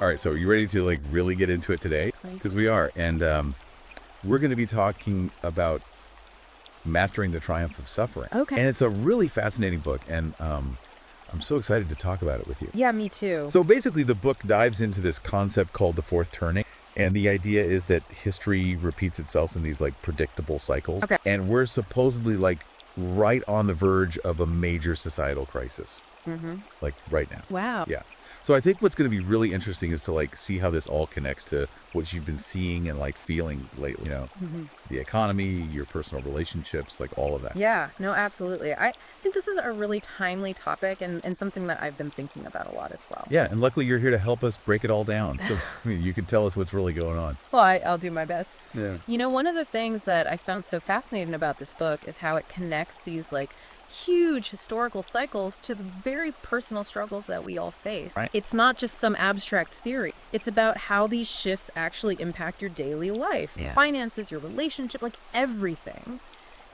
All right, so are you ready to like really get into it today? Because we are. And we're going to be talking about Mastering the Triumph of Suffering. Okay. And it's a really fascinating book. And I'm so excited to talk about it with you. Yeah, me too. So basically, the book dives into this concept called the fourth turning. And the idea is that history repeats itself in these like predictable cycles. Okay. And we're supposedly like right on the verge of a major societal crisis. Like right now. Wow. Yeah. So I think what's going to be really interesting is to like see how this all connects to what you've been seeing and like feeling lately, the economy, your personal relationships, like all of that. Yeah, no, absolutely. I think this is a really timely topic and something that I've been thinking about a lot as well. Yeah, and luckily you're here to help us break it all down. So I mean, you can tell us what's really going on. Well, I'll do my best. Yeah. You know, one of the things that I found so fascinating about this book is how it connects these like huge historical cycles to the very personal struggles that we all face. Right. It's not just some abstract theory. It's about how these shifts actually impact your daily life, Yeah. finances, your relationship, like everything.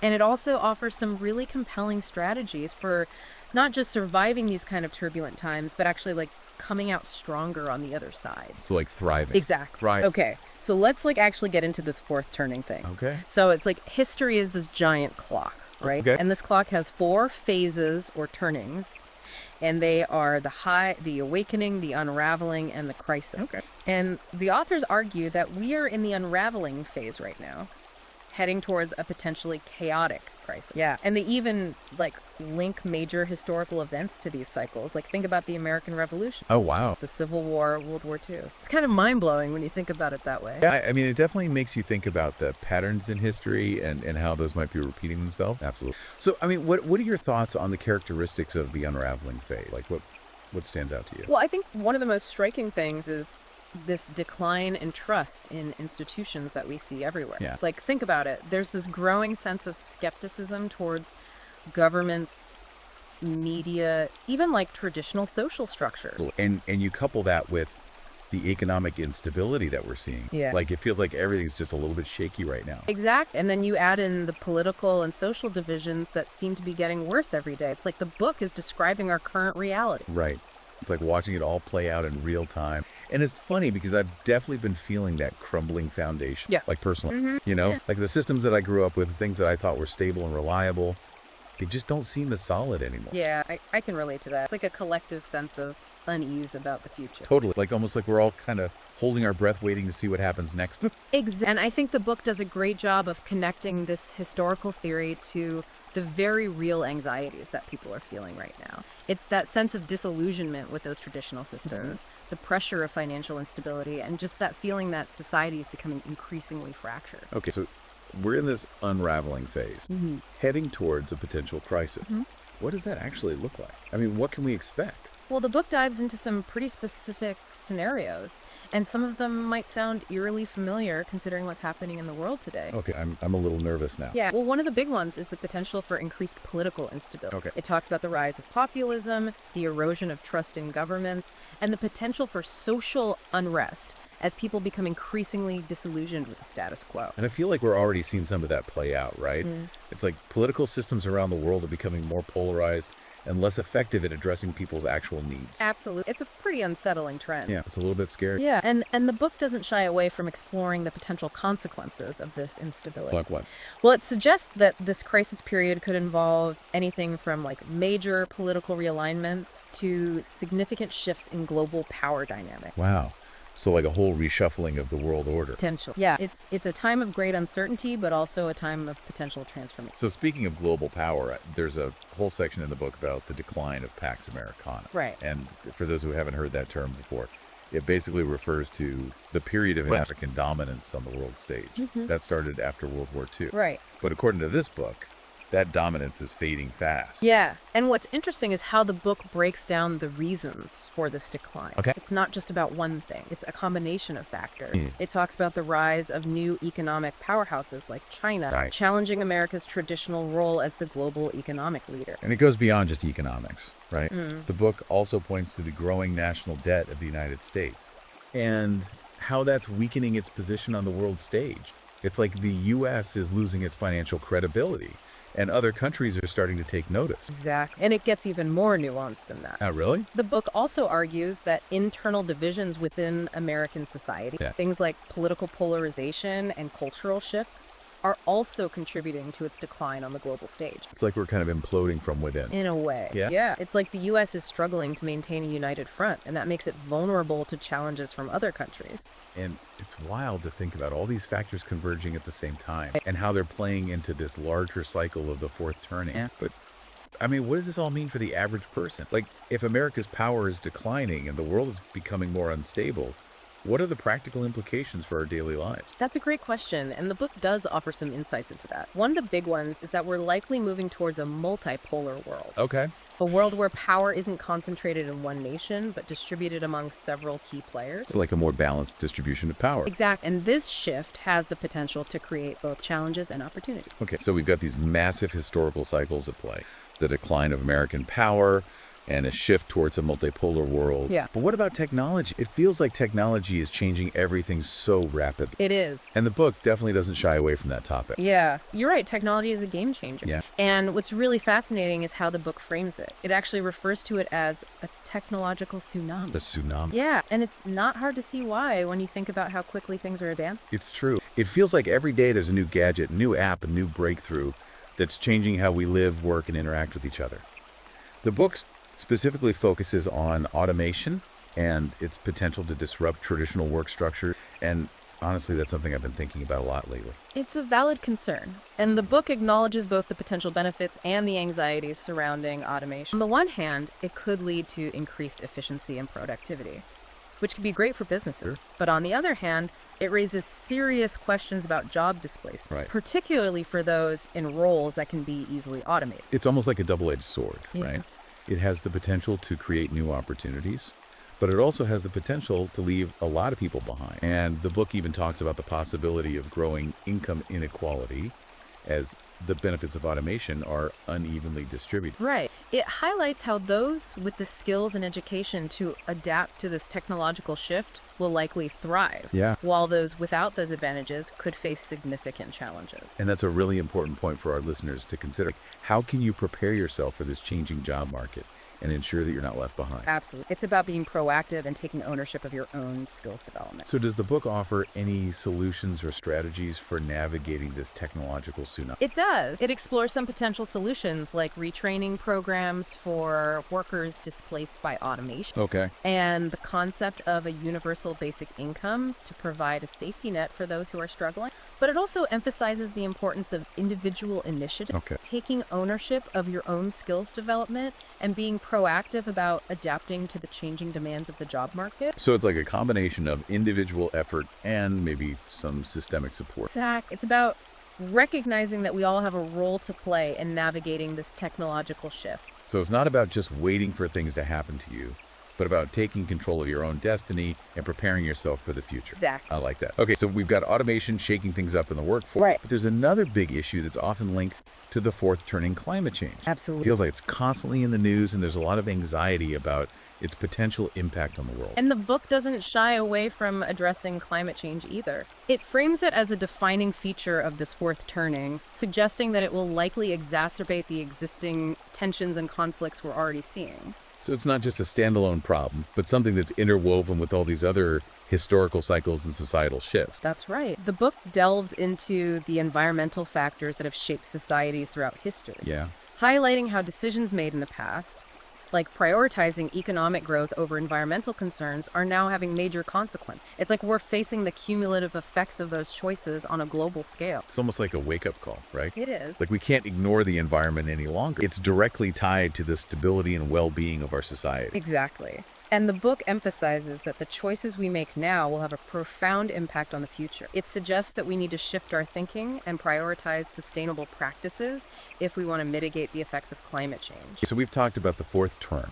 And it also offers some really compelling strategies for not just surviving these kind of turbulent times, but actually like coming out stronger on the other side. So like thriving. Exactly. Thrive. Okay. So let's like actually get into this fourth turning thing. Okay. So it's like history is this giant clock, right? Okay. And this clock has 4 phases or turnings, and they are the high, the awakening, the unraveling, and the crisis. Okay. And the authors argue that we are in the unraveling phase right now, heading towards a potentially chaotic crisis. Yeah. And they even like link major historical events to these cycles. Like think about the American Revolution, Oh, wow. the Civil War, World War II. It's kind of mind-blowing when you think about it that way. Yeah, I mean, it definitely makes you think about the patterns in history and how those might be repeating themselves. Absolutely. So, I mean, what are your thoughts on the characteristics of the unraveling phase? Like, what stands out to you? Well, I think one of the most striking things is this decline in trust in institutions that we see everywhere. Yeah. Like, think about it. There's this growing sense of skepticism towards governments, media, even like traditional social structures. And you couple that with the economic instability that we're seeing. Yeah. Like, it feels like everything's just a little bit shaky right now. Exact. And then you add in the political and social divisions that seem to be getting worse every day. It's like the book is describing our current reality. Right. It's like watching it all play out in real time. And it's funny because I've definitely been feeling that crumbling foundation. Yeah. Like personally, like the systems that I grew up with, things that I thought were stable and reliable, they just don't seem as solid anymore. Yeah, I can relate to that. It's like a collective sense of unease about the future. Totally. Like almost like we're all kind of holding our breath waiting to see what happens next. And I think the book does a great job of connecting this historical theory to the very real anxieties that people are feeling right now. It's that sense of disillusionment with those traditional systems, the pressure of financial instability, and just that feeling that society is becoming increasingly fractured. Okay, so we're in this unraveling phase, heading towards a potential crisis. What does that actually look like? I mean, what can we expect? Well, the book dives into some pretty specific scenarios, and some of them might sound eerily familiar considering what's happening in the world today. Okay, I'm a little nervous now. Yeah, well, one of the big ones is the potential for increased political instability. Okay. It talks about the rise of populism, the erosion of trust in governments, and the potential for social unrest as people become increasingly disillusioned with the status quo. And I feel like we're already seeing some of that play out, right? It's like political systems around the world are becoming more polarized and less effective at addressing people's actual needs. Absolutely. It's a pretty unsettling trend. Yeah, it's a little bit scary. Yeah, and the book doesn't shy away from exploring the potential consequences of this instability. Like what? Well, it suggests that this crisis period could involve anything from like major political realignments to significant shifts in global power dynamic. Wow. So like a whole reshuffling of the world order. Potential. Yeah, it's a time of great uncertainty, but also a time of potential transformation. So speaking of global power, there's a whole section in the book about the decline of Pax Americana. Right. And for those who haven't heard that term before, it basically refers to the period of African dominance on the world stage. That started after World War II. Right. But according to this book, that dominance is fading fast. Yeah, and what's interesting is how the book breaks down the reasons for this decline. Okay. It's not just about one thing. It's a combination of factors. It talks about the rise of new economic powerhouses like China, Right. challenging America's traditional role as the global economic leader. And it goes beyond just economics, right? The book also points to the growing national debt of the United States and how that's weakening its position on the world stage. It's like the U.S. is losing its financial credibility. and other countries are starting to take notice. Exactly. And it gets even more nuanced than that. Oh, really? The book also argues that internal divisions within American society, things like political polarization and cultural shifts, are also contributing to its decline on the global stage. It's like we're kind of imploding from within. In a way. Yeah? It's like the U.S. is struggling to maintain a united front, and that makes it vulnerable to challenges from other countries. And it's wild to think about all these factors converging at the same time and how they're playing into this larger cycle of the fourth turning. Yeah. But I mean, what does this all mean for the average person? Like, if America's power is declining and the world is becoming more unstable, what are the practical implications for our daily lives? That's a great question, and the book does offer some insights into that. One of the big ones is that we're likely moving towards a multipolar world. Okay. A world where power isn't concentrated in one nation, but distributed among several key players. It's like a more balanced distribution of power. Exactly. And this shift has the potential to create both challenges and opportunities. Okay, so we've got these massive historical cycles at play. The decline of American power and a shift towards a multipolar world. Yeah. But what about technology? It feels like technology is changing everything so rapidly. It is. And the book definitely doesn't shy away from that topic. Yeah, you're right. Technology is a game changer. Yeah. And what's really fascinating is how the book frames it. It actually refers to it as a technological tsunami. The tsunami. Yeah, and it's not hard to see why when you think about how quickly things are advancing. It's true. It feels like every day there's a new gadget, new app, a new breakthrough that's changing how we live, work, and interact with each other. The book specifically focuses on automation and its potential to disrupt traditional work structure. And honestly, that's something I've been thinking about a lot lately. It's a valid concern, and the book acknowledges both the potential benefits and the anxieties surrounding automation. On the one hand, it could lead to increased efficiency and productivity, which could be great for businesses. Sure. But on the other hand, it raises serious questions about job displacement, Right. particularly for those in roles that can be easily automated. It's almost like a double-edged sword, Yeah. right? It has the potential to create new opportunities, but it also has the potential to leave a lot of people behind. And the book even talks about the possibility of growing income inequality as the benefits of automation are unevenly distributed. Right. It highlights how those with the skills and education to adapt to this technological shift will likely thrive, Yeah. while those without those advantages could face significant challenges. And that's a really important point for our listeners to consider. How can you prepare yourself for this changing job market and ensure that you're not left behind? Absolutely. It's about being proactive and taking ownership of your own skills development. So does the book offer any solutions or strategies for navigating this technological tsunami? It does. It explores some potential solutions like retraining programs for workers displaced by automation Okay. and the concept of a universal basic income to provide a safety net for those who are struggling. But it also emphasizes the importance of individual initiative, Okay. taking ownership of your own skills development, and being proactive about adapting to the changing demands of the job market. So it's like a combination of individual effort and maybe some systemic support. Zach, it's about recognizing that we all have a role to play in navigating this technological shift. So it's not about just waiting for things to happen to you, but about taking control of your own destiny and preparing yourself for the future. Exactly. I like that. Okay, so we've got automation shaking things up in the workforce. Right. But there's another big issue that's often linked to the fourth turning climate change. Absolutely. Feels like it's constantly in the news and there's a lot of anxiety about its potential impact on the world. And the book doesn't shy away from addressing climate change either. It frames it as a defining feature of this fourth turning, suggesting that it will likely exacerbate the existing tensions and conflicts we're already seeing. So it's not just a standalone problem, but something that's interwoven with all these other historical cycles and societal shifts. That's right. The book delves into the environmental factors that have shaped societies throughout history, Yeah. highlighting how decisions made in the past, like prioritizing economic growth over environmental concerns, are now having major consequences. It's like we're facing the cumulative effects of those choices on a global scale. It's almost like a wake-up call, right? It is. Like we can't ignore the environment any longer. It's directly tied to the stability and well-being of our society. Exactly. And the book emphasizes that the choices we make now will have a profound impact on the future. It suggests that we need to shift our thinking and prioritize sustainable practices if we want to mitigate the effects of climate change. So we've talked about the fourth turn,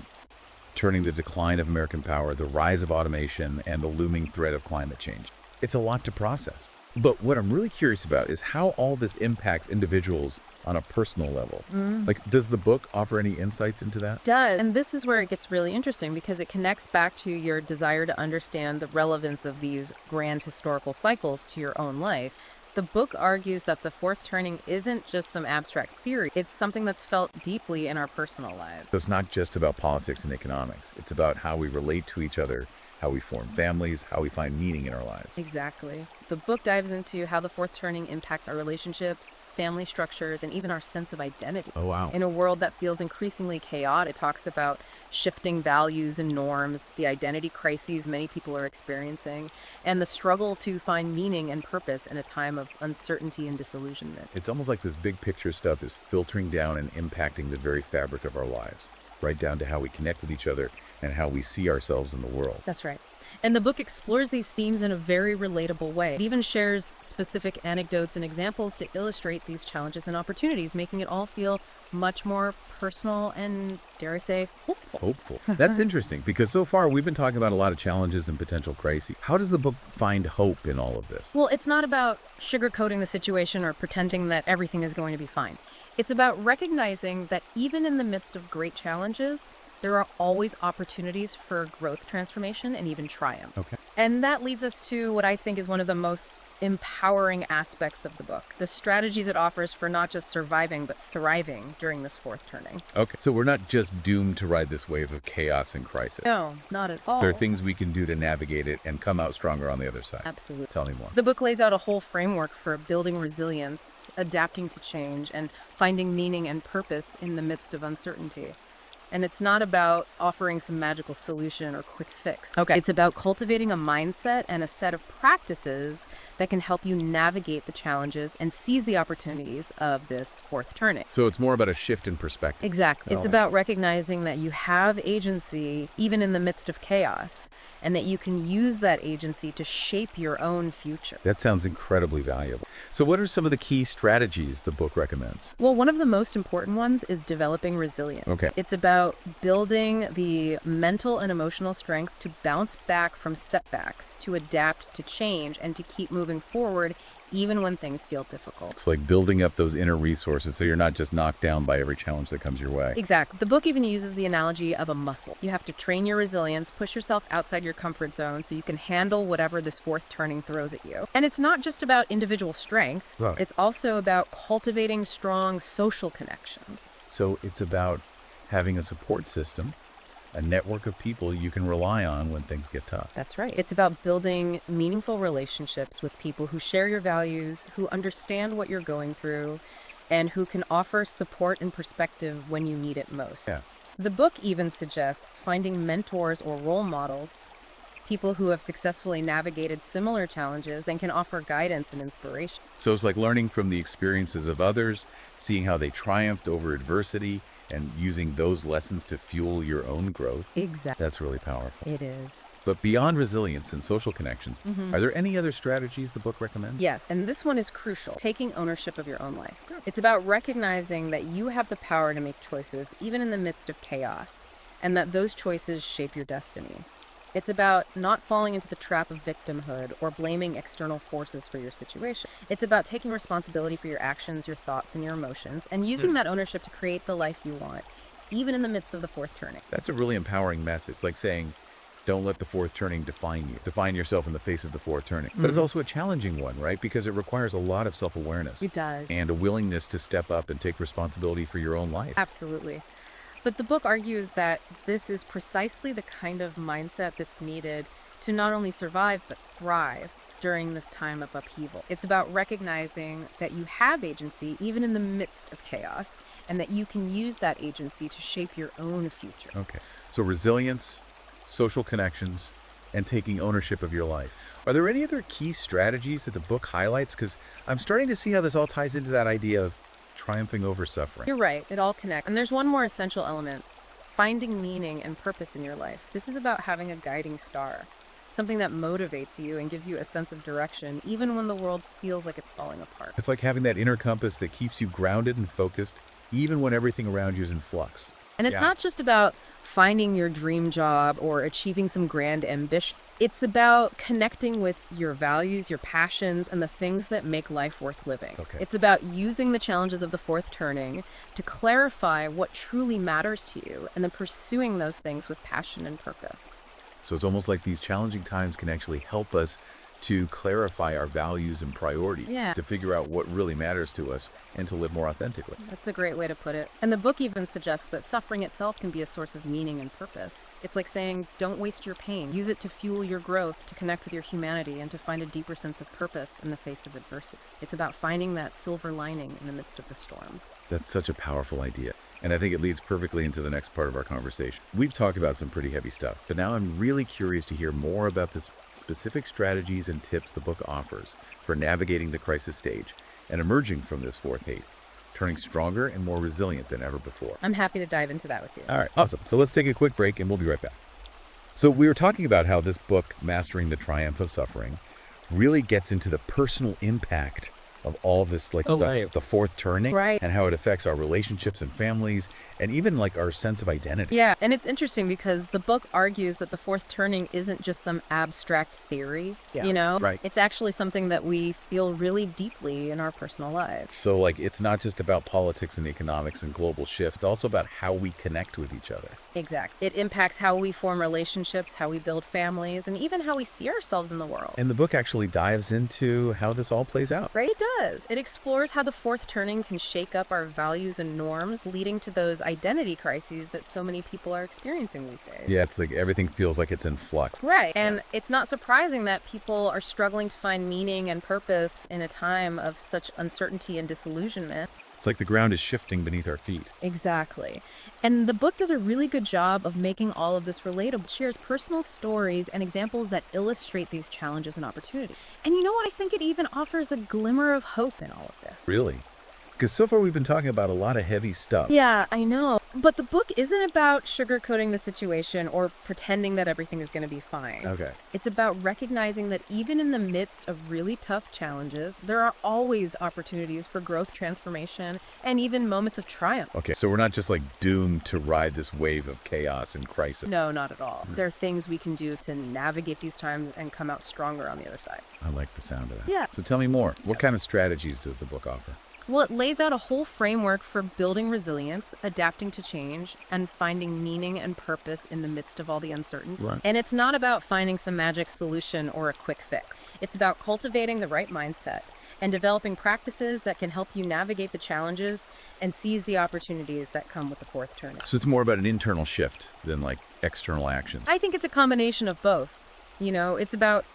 turning the decline of American power, the rise of automation, and the looming threat of climate change. It's a lot to process. But what I'm really curious about is how all this impacts individuals on a personal level. Like, does the book offer any insights into that? Does. And this is where it gets really interesting because it connects back to your desire to understand the relevance of these grand historical cycles to your own life. The book argues that the fourth turning isn't just some abstract theory, it's something that's felt deeply in our personal lives. So it's not just about politics and economics. It's about how we relate to each other, how we form families, how we find meaning in our lives. Exactly. The book dives into how the fourth turning impacts our relationships, family structures, and even our sense of identity. Oh, wow. In a world that feels increasingly chaotic, it talks about shifting values and norms, the identity crises many people are experiencing, and the struggle to find meaning and purpose in a time of uncertainty and disillusionment. It's almost like this big picture stuff is filtering down and impacting the very fabric of our lives, right down to how we connect with each other and how we see ourselves in the world. That's right. And the book explores these themes in a very relatable way. It even shares specific anecdotes and examples to illustrate these challenges and opportunities, making it all feel much more personal and, dare I say, hopeful. Hopeful. That's interesting, because so far we've been talking about a lot of challenges and potential crises. How does the book find hope in all of this? Well, it's not about sugarcoating the situation or pretending that everything is going to be fine. It's about recognizing that even in the midst of great challenges, there are always opportunities for growth, transformation, and even triumph. Okay. And that leads us to what I think is one of the most empowering aspects of the book, the strategies it offers for not just surviving, but thriving during this fourth turning. Okay. So we're not just doomed to ride this wave of chaos and crisis. No, not at all. There are things we can do to navigate it and come out stronger on the other side. Absolutely. Tell me more. The book lays out a whole framework for building resilience, adapting to change, and finding meaning and purpose in the midst of uncertainty. And it's not about offering some magical solution or quick fix. Okay. It's about cultivating a mindset and a set of practices that can help you navigate the challenges and seize the opportunities of this fourth turning. So it's more about a shift in perspective. Exactly. It's about recognizing that you have agency even in the midst of chaos, and that you can use that agency to shape your own future. That sounds incredibly valuable. So what are some of the key strategies the book recommends? Well, one of the most important ones is developing resilience. Okay. It's about building the mental and emotional strength to bounce back from setbacks, to adapt to change, and to keep moving forward even when things feel difficult. It's like building up those inner resources so you're not just knocked down by every challenge that comes your way. Exactly. The book even uses the analogy of a muscle. You have to train your resilience, push yourself outside your comfort zone so you can handle whatever this fourth turning throws at you. And it's not just about individual strength. Right. It's also about cultivating strong social connections. So it's about having a support system, a network of people you can rely on when things get tough. That's right. It's about building meaningful relationships with people who share your values, who understand what you're going through, and who can offer support and perspective when you need it most. Yeah. The book even suggests finding mentors or role models, people who have successfully navigated similar challenges and can offer guidance and inspiration. So it's like learning from the experiences of others, seeing how they triumphed over adversity, and using those lessons to fuel your own growth. Exactly. That's really powerful. It is. But beyond resilience and social connections, are there any other strategies the book recommends? Yes, and this one is crucial. Taking ownership of your own life. It's about recognizing that you have the power to make choices, even in the midst of chaos, and that those choices shape your destiny. It's about not falling into the trap of victimhood or blaming external forces for your situation. It's about taking responsibility for your actions, your thoughts, and your emotions, and using that ownership to create the life you want, even in the midst of the fourth turning. That's a really empowering message. It's like saying, don't let the fourth turning define you. Define yourself in the face of the fourth turning. But it's also a challenging one, right? Because it requires a lot of self-awareness. It does. And a willingness to step up and take responsibility for your own life. Absolutely. But the book argues that this is precisely the kind of mindset that's needed to not only survive, but thrive during this time of upheaval. It's about recognizing that you have agency even in the midst of chaos, and that you can use that agency to shape your own future. Okay. So resilience, social connections, and taking ownership of your life. Are there any other key strategies that the book highlights? Because I'm starting to see how this all ties into that idea of triumphing over suffering. You're right. It all connects. And there's one more essential element, finding meaning and purpose in your life. This is about having a guiding star, something that motivates you and gives you a sense of direction, even when the world feels like it's falling apart. It's like having that inner compass that keeps you grounded and focused, even when everything around you is in flux. And it's not just about finding your dream job or achieving some grand ambition. It's about connecting with your values, your passions, and the things that make life worth living. Okay. It's about using the challenges of the fourth turning to clarify what truly matters to you, and then pursuing those things with passion and purpose. So it's almost like these challenging times can actually help us to clarify our values and priorities, Yeah. to figure out what really matters to us, and to live more authentically. That's a great way to put it. And the book even suggests that suffering itself can be a source of meaning and purpose. It's like saying, don't waste your pain. Use it to fuel your growth, to connect with your humanity, and to find a deeper sense of purpose in the face of adversity. It's about finding that silver lining in the midst of the storm. That's such a powerful idea. And I think it leads perfectly into the next part of our conversation. We've talked about some pretty heavy stuff, but now I'm really curious to hear more about the specific strategies and tips the book offers for navigating the crisis stage and emerging from this fourth hate, turning stronger and more resilient than ever before. I'm happy to dive into that with you. All right, awesome. So let's take a quick break and we'll be right back. So we were talking about how this book, Mastering the Triumph of Suffering, really gets into the personal impact of all this, like the fourth turning, Right. and how it affects our relationships and families, and even like our sense of identity. Yeah, and it's interesting because the book argues that the fourth turning isn't just some abstract theory, you know? Right. It's actually something that we feel really deeply in our personal lives. So like, it's not just about politics and economics and global shifts, it's also about how we connect with each other. Exactly. It impacts how we form relationships, how we build families, and even how we see ourselves in the world. And the book actually dives into how this all plays out. Right, it does. It explores how the fourth turning can shake up our values and norms, leading to those identity crises that so many people are experiencing these days. Yeah, it's like everything feels like it's in flux. Right. And it's not surprising that people are struggling to find meaning and purpose in a time of such uncertainty and disillusionment. It's like the ground is shifting beneath our feet. Exactly. And the book does a really good job of making all of this relatable. It shares personal stories and examples that illustrate these challenges and opportunities. And you know what? I think it even offers a glimmer of hope in all of this. Really? Because so far we've been talking about a lot of heavy stuff. Yeah, I know. But the book isn't about sugarcoating the situation or pretending that everything is going to be fine. Okay. It's about recognizing that even in the midst of really tough challenges, there are always opportunities for growth, transformation, and even moments of triumph. Okay, so we're not just like doomed to ride this wave of chaos and crisis. No, not at all. There are things we can do to navigate these times and come out stronger on the other side. I like the sound of that. Yeah. So tell me more. What kind of strategies does the book offer? Well, it lays out a whole framework for building resilience, adapting to change, and finding meaning and purpose in the midst of all the uncertainty. Right. And it's not about finding some magic solution or a quick fix. It's about cultivating the right mindset and developing practices that can help you navigate the challenges and seize the opportunities that come with the fourth turning. So it's more about an internal shift than like external action. I think it's a combination of both. You know, it's about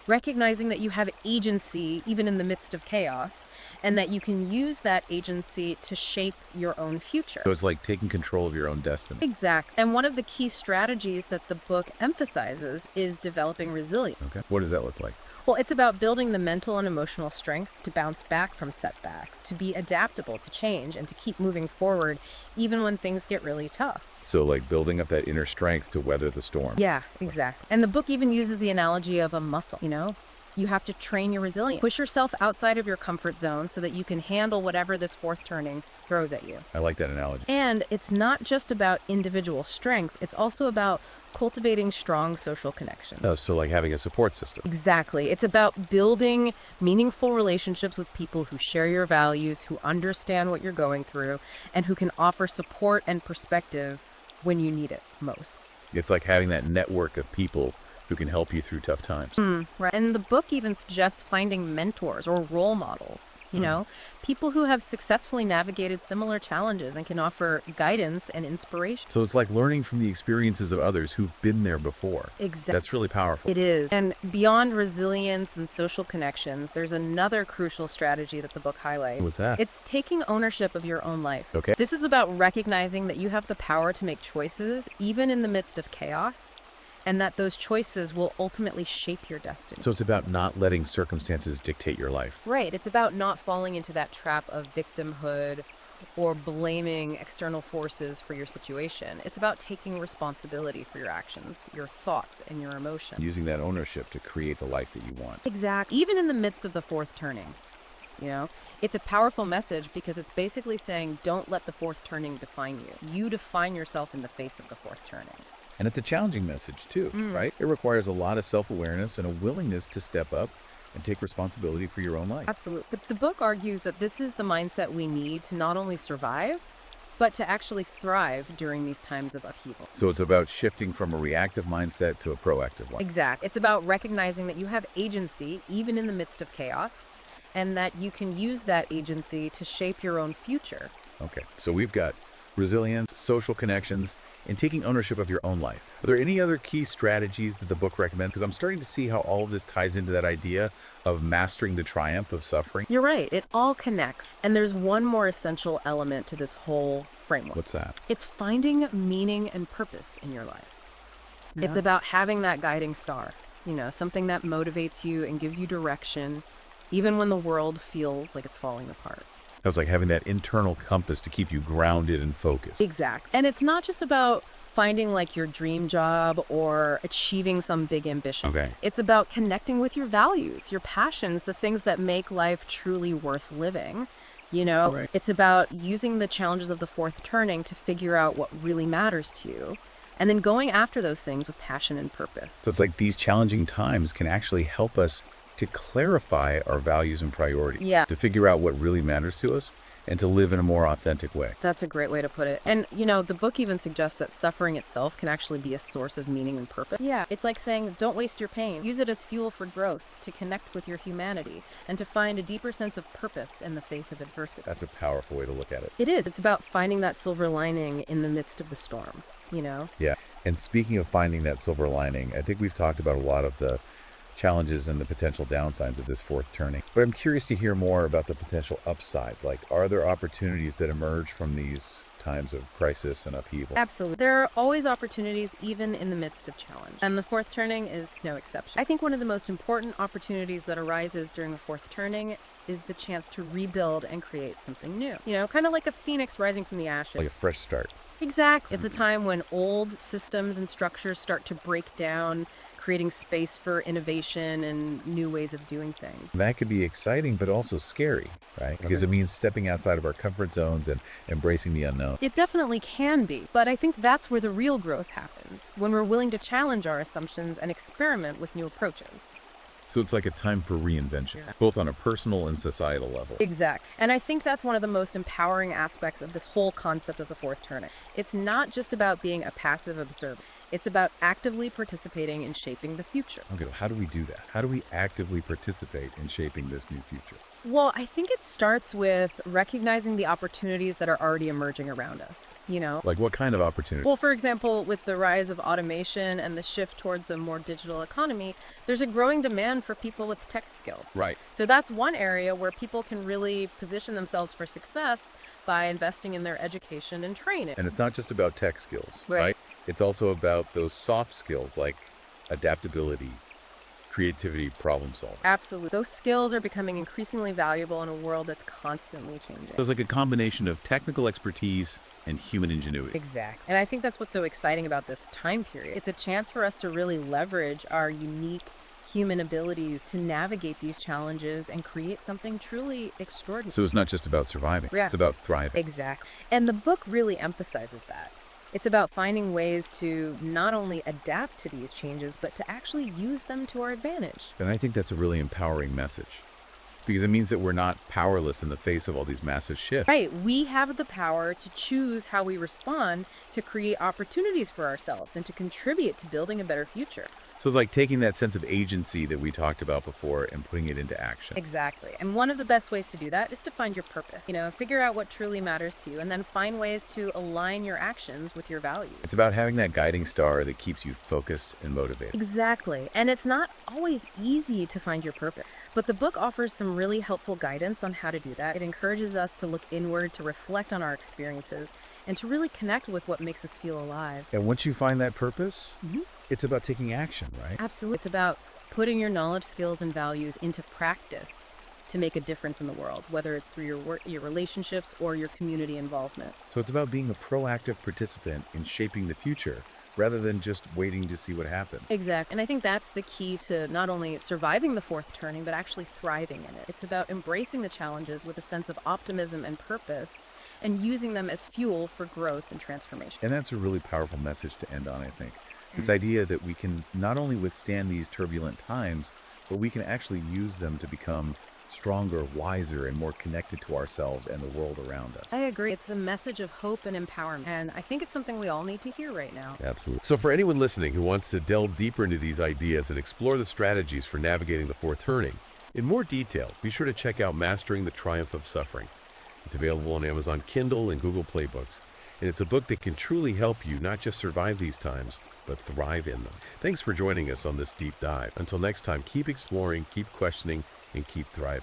recognizing that you have agency even in the midst of chaos, and that you can use that agency to shape your own future. So it's like taking control of your own destiny. Exactly. And one of the key strategies that the book emphasizes is developing resilience. Okay. What does that look like? Well, it's about building the mental and emotional strength to bounce back from setbacks, to be adaptable to change, and to keep moving forward even when things get really tough. So like building up that inner strength to weather the storm. Yeah, exactly. And the book even uses the analogy of a muscle, you know? You have to train your resilience. Push yourself outside of your comfort zone so that you can handle whatever this fourth turning throws at you. I like that analogy. And it's not just about individual strength, it's also about cultivating strong social connections. Oh, so like having a support system. Exactly. It's about building meaningful relationships with people who share your values, who understand what you're going through, and who can offer support and perspective when you need it most. It's like having that network of people who can help you through tough times. Right. And the book even suggests finding mentors or role models, you know, people who have successfully navigated similar challenges and can offer guidance and inspiration. So it's like learning from the experiences of others who've been there before. Exactly. That's really powerful. It is. And beyond resilience and social connections, there's another crucial strategy that the book highlights. What's that? It's taking ownership of your own life. Okay. This is about recognizing that you have the power to make choices, even in the midst of chaos, and that those choices will ultimately shape your destiny. So it's about not letting circumstances dictate your life. Right. It's about not falling into that trap of victimhood or blaming external forces for your situation. It's about taking responsibility for your actions, your thoughts, and your emotions. Using that ownership to create the life that you want. Exactly. Even in the midst of the fourth turning, you know, it's a powerful message because it's basically saying, don't let the fourth turning define you. You define yourself in the face of the fourth turning. And it's a challenging message too, right? It requires a lot of self-awareness and a willingness to step up and take responsibility for your own life. Absolutely. But the book argues that this is the mindset we need to not only survive, but to actually thrive during these times of upheaval. So it's about shifting from a reactive mindset to a proactive one. Exact. It's about recognizing that you have agency even in the midst of chaos, and that you can use that agency to shape your own future. Okay, so we've got resilience, social connections, and taking ownership of your own life. Are there any other key strategies that the book recommends? Because I'm starting to see how all of this ties into that idea of mastering the triumph of suffering. You're right. It all connects. And there's one more essential element to this whole framework. What's that? It's finding meaning and purpose in your life. It's about having that guiding star, something that motivates you and gives you direction, even when the world feels like it's falling apart. That was like having that internal compass to keep you grounded and focused. Exact. And it's not just about finding like your dream job or achieving some big ambition. Okay. It's about connecting with your values, your passions, the things that make life truly worth living. Right. It's about using the challenges of the fourth turning to figure out what really matters to you, and then going after those things with passion and purpose. So it's like these challenging times can actually help us to clarify our values and priorities. Yeah. To figure out what really matters to us and to live in a more authentic way. That's a great way to put it. And, the book even suggests that suffering itself can actually be a source of meaning and purpose. Yeah, it's like saying, don't waste your pain. Use it as fuel for growth, to connect with your humanity, and to find a deeper sense of purpose in the face of adversity. That's a powerful way to look at it. It is. It's about finding that silver lining in the midst of the storm, Yeah. And speaking of finding that silver lining, I think we've talked about a lot of the challenges and the potential downsides of this fourth turning. But I'm curious to hear more about the potential upside. Like, are there opportunities that emerge from these times of crisis and upheaval? Absolutely. There are always opportunities, even in the midst of challenge. And the fourth turning is no exception. I think one of the most important opportunities that arises during the fourth turning is the chance to rebuild and create something new. Kind of like a phoenix rising from the ashes. Like a fresh start. Exactly. It's a time when old systems and structures start to break down, creating space for innovation and new ways of doing things. That could be exciting, but also scary, right? Because it means stepping outside of our comfort zones and embracing the unknown. It definitely can be, but I think that's where the real growth happens, when we're willing to challenge our assumptions and experiment with new approaches. So it's like a time for reinvention, both on a personal and societal level. Exact. And I think that's one of the most empowering aspects of this whole concept of the fourth turning. It's not just about being a passive observer. It's about actively participating in shaping the future. Okay, so how do we do that? How do we actively participate in shaping this new future? Well, I think it starts with recognizing the opportunities that are already emerging around us, Like what kind of opportunity? Well, for example, with the rise of automation and the shift towards a more digital economy, there's a growing demand for people with tech skills. Right. So that's one area where people can really position themselves for success by investing in their education and training. And it's not just about tech skills, Right. right? It's also about those soft skills like adaptability, creativity, problem solving. Absolutely. Those skills are becoming increasingly valuable in a world that's constantly changing. So it's like a combination of technical expertise and human ingenuity. Exactly. And I think that's what's so exciting about this time period. It's a chance for us to really leverage our unique human abilities to navigate these challenges and create something truly extraordinary. So it's not just about surviving, Yeah. it's about thriving. Exactly. And the book really emphasizes that. It's about finding ways to not only adapt to these changes, but to actually use them to our advantage. And I think that's a really empowering message because it means that we're not powerless in the face of all these massive shifts. Right. We have the power to choose how we respond to create opportunities for ourselves and to contribute to building a better future. So it's like taking that sense of agency that we talked about before and putting it into action. Exactly. And one of the best ways to do that is to find your purpose. Figure out what truly matters to you and then find ways to align your actions with your values. It's about having that guiding star that keeps you focused and motivated. Exactly. And it's not always easy to find your purpose, but the book offers some really helpful guidance on how to do that. It encourages us to look inward, to reflect on our experiences, and to really connect with what makes us feel alive. And once you find that purpose, it's about taking action, right? Absolutely. It's about putting your knowledge, skills, and values into practice to make a difference in the world, whether it's through your work, your relationships, or your community involvement. So it's about being a proactive participant in shaping the future rather than just waiting to see what happens. Exactly. And I think that's the key to not only surviving the fourth turning, but actually thriving in it. It's about embracing the challenges with a sense of optimism and purpose and using them as fuel for growth and transformation. And that's a really powerful message to end on, I think. This idea that we can not only withstand these turbulent times, but we can actually use them to become stronger, wiser, and more connected to ourselves and the world around us. I agree. It's a message of hope and empowerment, and I think it's something we all need to hear right now. Absolutely. So for anyone listening who wants to delve deeper into these ideas and explore the strategies for navigating the fourth turning in more detail, be sure to check out Mastering the Triumph of Suffering. It's available on Amazon Kindle and Google Play Books, and it's a book that can truly help you not just survive these times, but thrive in them. Thanks for joining us on this deep dive. Until next time, keep exploring, keep questioning, and keep thriving.